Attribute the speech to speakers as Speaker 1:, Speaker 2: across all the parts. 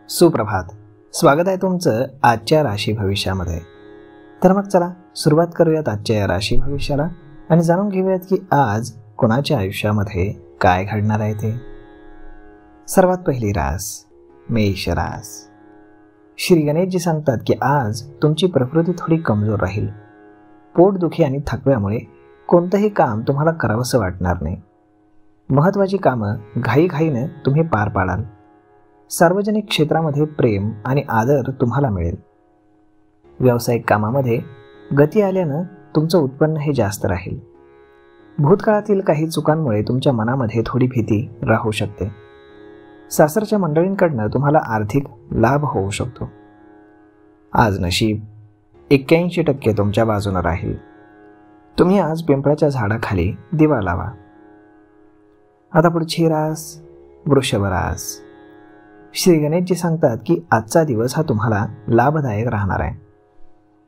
Speaker 1: सुप्रभात. स्वागत आहे तुमचं आजच्या राशी भविष्यामध्ये. तर मग चला सुरुवात करूयात आजच्या या राशी भविष्याला आणि जाणून घेऊयात की आज कोणाच्या आयुष्यामध्ये काय घडणार आहे ते. सर्वात पहिली रास मेष रास. श्री गणेशजी सांगतात की आज तुमची प्रकृती थोडी कमजोर राहील. पोटदुखी आणि थकव्यामुळे कोणतंही काम तुम्हाला करावंसं वाटणार नाही. महत्त्वाची कामं घाईघाईनं तुम्ही पार पाडाल. सार्वजनिक क्षेत्रामध्ये प्रेम आणि आदर तुम्हाला मिळेल. व्यावसायिक कामामध्ये गती आल्यानं तुमचं उत्पन्न हे जास्त राहील. भूतकाळातील काही चुकांमुळे तुमच्या मनामध्ये थोडी भीती राहू शकते. सासरच्या मंडळींकडनं तुम्हाला आर्थिक लाभ होऊ शकतो. आज नशीब 81% तुमच्या बाजूनं राहील. तुम्ही आज पिंपळाच्या झाडाखाली दिवा लावा. आता पुढची रास वृषभ रास. श्री गणेशजी सांगतात की आजचा दिवस हा तुम्हाला लाभदायक राहणार आहे.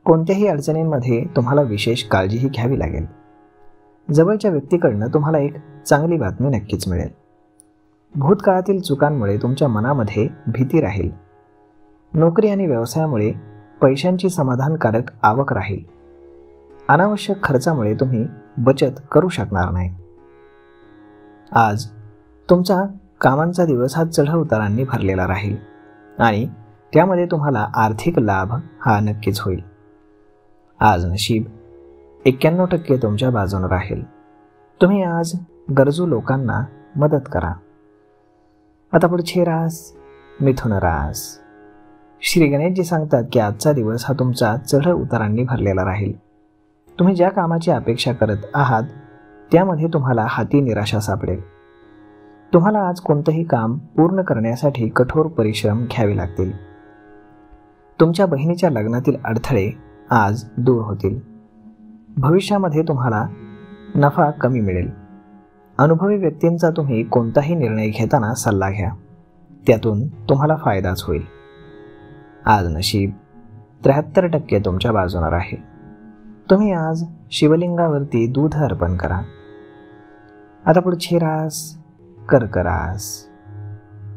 Speaker 1: कोणत्याही अडचणींमध्ये तुम्हाला विशेष काळजीही घ्यावी लागेल. जवळच्या व्यक्तीकडनं तुम्हाला एक चांगली बातमी नक्कीच मिळेल. भूतकाळातील चुकांमुळे तुमच्या मनामध्ये भीती राहील. नोकरी आणि व्यवसायामुळे पैशांची समाधानकारक आवक राहील. अनावश्यक खर्चामुळे तुम्ही बचत करू शकणार नाही. आज तुमचा कामांचा दिवस हा चढउतारांनी भरलेला राहील आणि त्यामध्ये तुम्हाला आर्थिक लाभ हा नक्कीच होईल. आज नशीब 91% तुमच्या बाजूने राहील. तुम्ही आज गरजू लोकांना मदत करा. आता पुढची रास मिथुन रास. श्री गणेशजी सांगतात की आजचा दिवस हा तुमचा चढ उतारांनी भरलेला राहील. तुम्ही ज्या कामाची अपेक्षा करत आहात त्यामध्ये तुम्हाला हाती निराशा सापडेल. तुम्हाला आज कोणतंही काम पूर्ण करण्यासाठी कठोर परिश्रम घ्यावे लागतील. तुमच्या बहिणीच्या लग्नातील अडथळे आज दूर होतील. भविष्यामध्ये तुम्हाला नफा कमी मिळेल. अनुभवी व्यक्तींचा तुम्ही कोणताही निर्णय घेताना सल्ला घ्या. त्यातून तुम्हाला फायदाच होईल. आज नशीब 73% तुमच्या बाजूने राहील. तुम्ही आज शिवलिंगावरती दूध अर्पण करा. आता पुढची रास कर्क रास.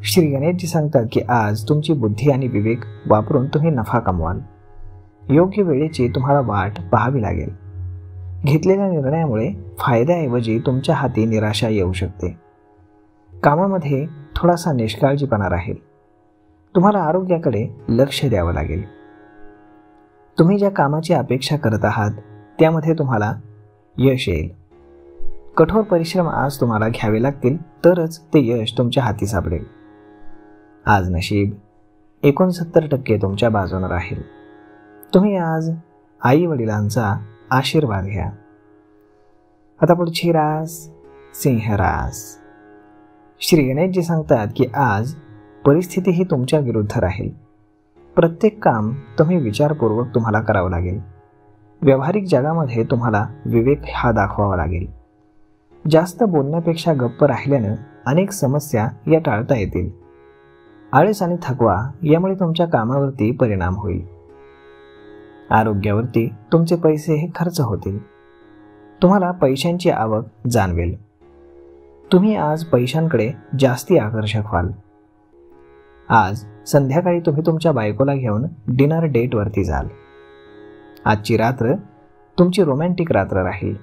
Speaker 1: श्री गणेशजी सांगतात की आज तुमची बुद्धी आणि विवेक वापरून तुम्ही नफा कमवाल. योग्य वेळेची तुम्हाला वाट पाहावी लागेल. घेतलेल्या निर्णयामुळे फायद्याऐवजी तुमच्या हाती निराशा येऊ शकते. कामामध्ये थोडासा निष्काळजीपणा राहील. तुम्हाला आरोग्याकडे लक्ष द्यावं लागेल. तुम्ही ज्या कामाची अपेक्षा करत आहात त्यामध्ये तुम्हाला यश येईल. कठोर परिश्रम आज तुम्हाला घ्यावे लागतील तरच ते यश तुमच्या हाती सापडेल. आज नशीब 69% तुमच्या बाजूने राहील. तुम्ही आज आई वडिलांचा आशीर्वाद घ्या. आता पुढची रास सिंह रास. श्री गणेशजी सांगतात की आज परिस्थिती ही तुमच्या विरुद्ध राहील. प्रत्येक काम तुम्ही विचारपूर्वक तुम्हाला करावं लागेल. व्यावहारिक जगामध्ये तुम्हाला विवेक हा दाखवावा लागेल. जास्त बोलण्यापेक्षा गप्प राहिल्यानं अनेक समस्या या टाळता येतील. आळस आणि थकवा यामुळे तुमच्या कामावरती परिणाम होईल. आरोग्यावरती तुमचे पैसे हे खर्च होतील. तुम्हाला पैशांची आवक जाणवेल. तुम्ही आज पैशांकडे जास्ती आकर्षक व्हाल. आज संध्याकाळी तुम्ही तुमच्या बायकोला घेऊन डिनर डेटवरती जाल. आजची रात्र तुमची रोमॅन्टिक रात्र राहील.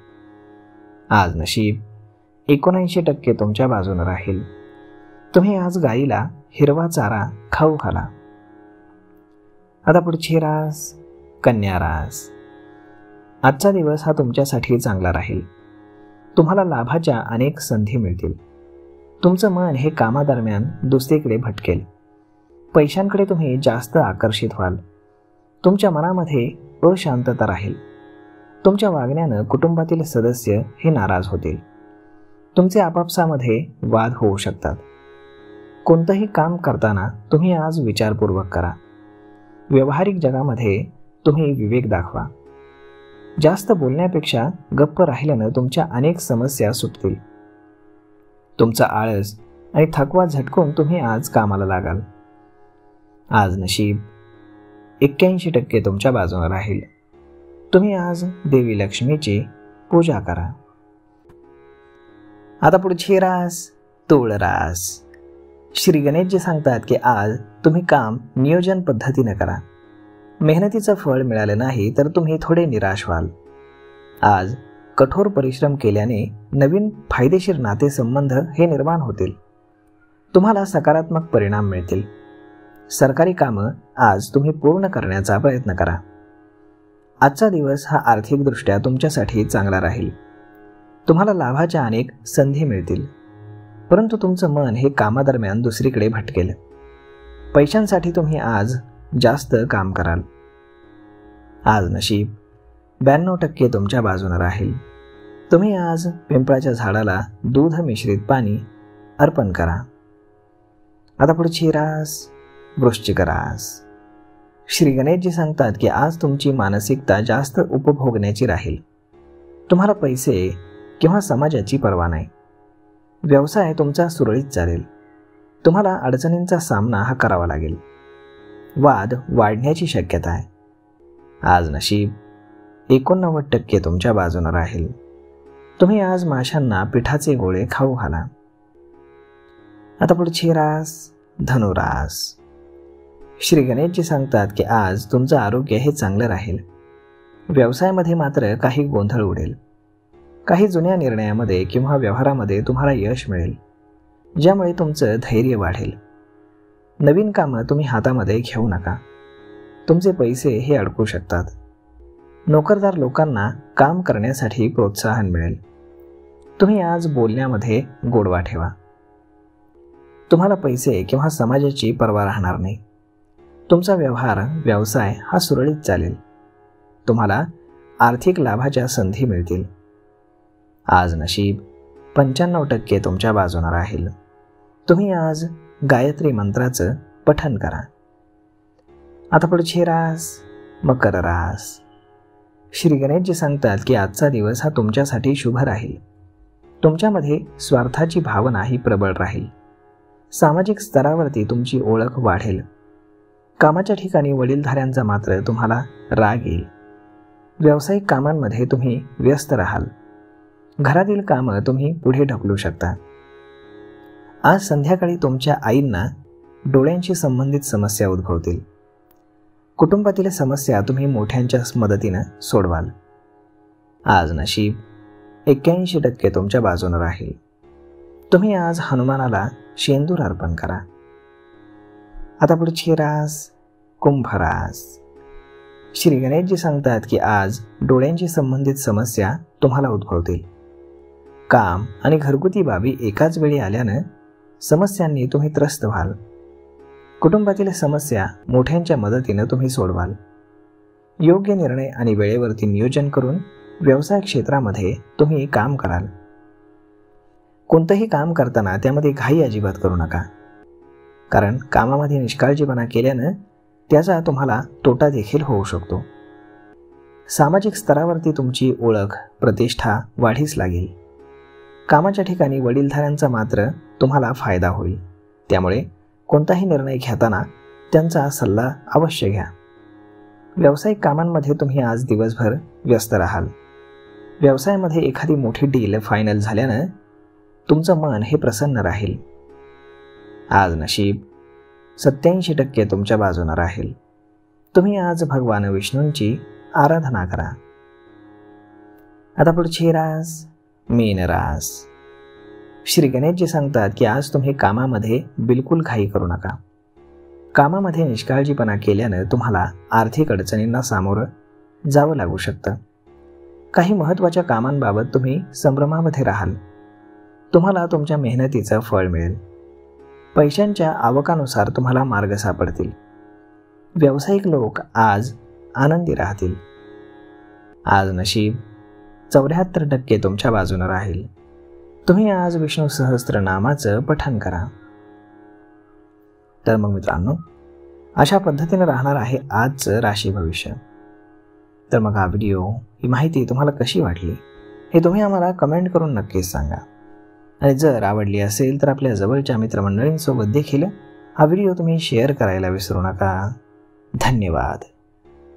Speaker 1: आज नशीब 79% तुमच्या बाजूने राहील. तुम्ही आज गाईला हिरवा चारा खाऊ घाला. आता पुढची रास कन्या रास. आजचा दिवस हा तुमच्यासाठी चांगला राहील. तुम्हाला लाभाच्या अनेक संधी मिळतील. तुमचं मन हे कामादरम्यान दुसरीकडे भटकेल. पैशांकडे तुम्ही जास्त आकर्षित व्हाल. तुमच्या मनामध्ये अशांतता राहील. तुमच्या वागण्यानं कुटुंबातील सदस्य हे नाराज होतील. तुमचे आपापसामध्ये वाद होऊ शकतात. कोणतंही काम करताना तुम्ही आज विचारपूर्वक करा. व्यावहारिक जगामध्ये तुम्ही विवेक दाखवा. जास्त बोलण्यापेक्षा गप्प राहिल्यानं तुमच्या अनेक समस्या सुटतील. तुमचा आळस आणि थकवा झटकून तुम्ही आज कामाला लागाल. आज नशीब 81% तुमच्या बाजूने राहील. तुम्ही आज देवी लक्ष्मीची पूजा करा. आता पुढची रास तूळ रास. श्री गणेशजी सांगतात की आज तुम्ही काम नियोजन पद्धतीने करा. मेहनतीचं फळ मिळालं नाही तर तुम्ही थोडे निराश व्हाल. आज कठोर परिश्रम केल्याने नवीन फायदेशीर नातेसंबंध हे निर्माण होतील. तुम्हाला सकारात्मक परिणाम मिळतील. सरकारी कामं आज तुम्ही पूर्ण करण्याचा प्रयत्न करा. आजचा दिवस हा आर्थिकदृष्ट्या तुमच्यासाठी चांगला राहील. तुम्हाला लाभाच्या अनेक संधी मिळतील, परंतु तुमचं मन हे कामादरम्यान दुसरीकडे भटकेल. पैशांसाठी तुम्ही आज जास्त काम कराल. आज नशीब 92% तुमच्या बाजूने राहील. तुम्ही आज पिंपळाच्या झाडाला दूध मिश्रित पाणी अर्पण करा. आता पुढची रास वृश्चिक रास. श्री गणेशजी सांगतात की आज तुमची मानसिकता जास्त उपभोगण्याची राहील. तुम्हाला पैसे किंवा समाजाची पर्वा नाही. व्यवसाय तुमचा सुरळीत चालेल. तुम्हाला अडचणींचा सामना हा करावा लागेल. वाद वाढण्याची शक्यता आहे. आज नशीब 89% तुमच्या बाजूने राहील. तुम्ही आज माशांना पिठाचे गोळे खाऊ घाला. आता पुढची रास धनुरास. श्री गणेशजी सांगतात की आज तुमचं आरोग्य हे चांगलं राहील. व्यवसायामध्ये मात्र काही गोंधळ उडेल. काही जुन्या निर्णयामध्ये किंवा व्यवहारामध्ये तुम्हाला यश मिळेल, ज्यामुळे तुमचं धैर्य वाढेल. नवीन कामं तुम्ही हातामध्ये घेऊ नका. तुमचे पैसे हे अडकू शकतात. नोकरदार लोकांना काम करण्यासाठी प्रोत्साहन मिळेल. तुम्ही आज बोलण्यामध्ये गोडवा ठेवा. तुम्हाला पैसे किंवा समाजाची पर्वा राहणार नाही. तुमचा व्यवसाय हा सुरळीत चालेल. तुम्हाला आर्थिक लाभाच्या संधी मिळतील. आज नशीब 95% तुमच्या बाजूने राहील. तुम्ही आज गायत्री मंत्राचं पठण करा. आता पुढची रास मकर रास. श्री गणेशजी सांगतात की आजचा दिवस हा तुमच्यासाठी शुभ राहील. तुमच्यामध्ये स्वार्थाची भावना ही प्रबळ राहील. सामाजिक स्तरावरती तुमची ओळख वाढेल. कामाच्या ठिकाणी वडीलधाऱ्यांचा मात्र तुम्हाला राग येईल. व्यावसायिक कामांमध्ये तुम्ही व्यस्त राहाल. घरातील कामं तुम्ही पुढे ढकलू शकता. आज संध्याकाळी तुमच्या आईंना डोळ्यांशी संबंधित समस्या उद्भवतील. कुटुंबातील समस्या तुम्ही मोठ्यांच्या मदतीनं सोडवाल. आज नशीब 81% तुमच्या बाजूने राहील. तुम्ही आज हनुमानाला शेंदूर अर्पण करा. आता पुढची रास कुंभ रास. श्री गणेशजी सांगतात की आज डोळ्यांशी संबंधित समस्या तुम्हाला उद्भवतील. काम आणि घरगुती बाबी एकाच वेळी आल्यानं समस्यांनी तुम्ही त्रस्त व्हाल. कुटुंबातील समस्या मोठ्यांच्या मदतीनं तुम्ही सोडवाल. योग्य निर्णय आणि वेळेवरती नियोजन करून व्यवसाय क्षेत्रामध्ये तुम्ही काम कराल. कोणतंही काम करताना त्यामध्ये घाई अजिबात करू नका, कारण कामामध्ये निष्काळजीपणा केल्यानं त्याचा तुम्हाला तोटा देखील होऊ शकतो. सामाजिक स्तरावरती तुमची ओळख प्रतिष्ठा वाढीस लागेल. कामाच्या ठिकाणी वडीलधाऱ्यांचा मात्र तुम्हाला फायदा होईल. त्यामुळे कोणताही निर्णय घेताना त्यांचा सल्ला अवश्य घ्या. व्यावसायिक कामांमध्ये तुम्ही आज दिवसभर व्यस्त राहाल. व्यवसायामध्ये एखादी मोठी डील फायनल झाल्यानं तुमचं मन हे प्रसन्न राहील. आज नशीब 87% तुमच्या बाजूने राहील. तुम्ही आज भगवान विष्णूंची आराधना करा. आता पुढची रास मीन रास. श्री गणेशजी सांगतात की आज तुम्ही कामामध्ये बिलकुल घाई करू नका. कामामध्ये निष्काळजीपणा केल्यानं तुम्हाला आर्थिक अडचणींना सामोरं जावं लागू शकतं. काही महत्त्वाच्या कामांबाबत तुम्ही संभ्रमामध्ये राहाल. तुम्हाला तुमच्या मेहनतीचं फळ मिळेल. पैशांच्या आवकानुसार तुम्हाला मार्ग सापडतील. व्यावसायिक लोक आज आनंदी राहतील. आज नशीब 74% तुमच्या बाजूने राहील. तुम्ही आज विष्णू सहस्त्रनामाचं पठण करा. तर मग मित्रांनो, अशा पद्धतीने राहणार आहे आजचं राशी भविष्य. तर मग हा व्हिडिओ, ही माहिती तुम्हाला कशी वाटली हे तुम्ही आम्हाला कमेंट करून नक्कीच सांगा. आणि जर आवडली असेल तर आपल्या जवळच्या मित्रमंडळींसोबत देखील हा व्हिडिओ तुम्ही शेअर करायला विसरू नका. धन्यवाद.